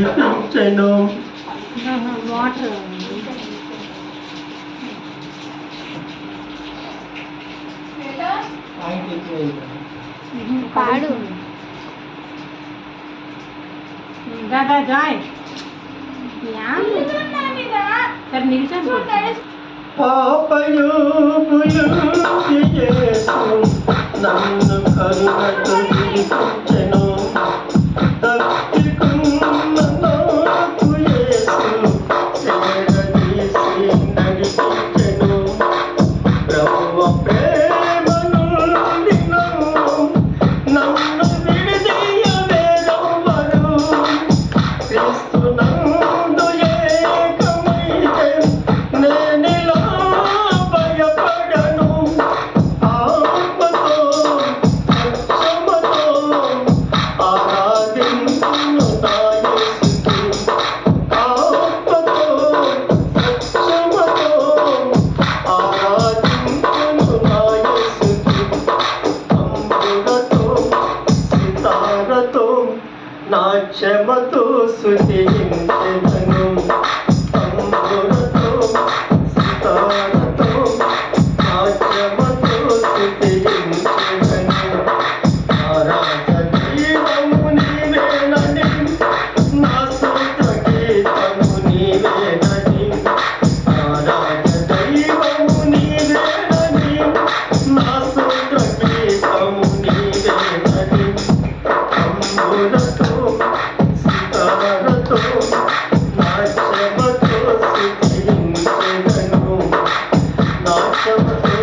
నడిపించెను. Water పాడు దాదా Joy సరే నిల్చొని పాపయోగులు యేసు నన్ను కరుణతో విడిపించెను. తప్పికున్న నాకు యేసు చేరదీసి నడిపించెను. ప్రభువ ప్రేమ నుండి నన్ను విడిదీయవేరెవ్వరు. క్రీస్తునందు ఏకమైతే నేనిలా భయపడను. ఆత్మతో సత్యముతో ఆరాధించును నా యేసుని. ఆత్మతో సత్యముతో ఆరాధించును నా యేసుని. తంబురతో సితారతో నాట్యమతో స్తుతించెదను. తంబురతో సితారతో నాట్యమతో స్తుతించెదను. ఆరాధ జీవము నీవేనని నా సొంత గీతము నీవేనని. ఆరాధ దైవము నీవేనని నా సొంత గీతము నీవేనని. తంబురతో సితారతో నాట్యమతో స్తుతించెదను. నాట్యమతో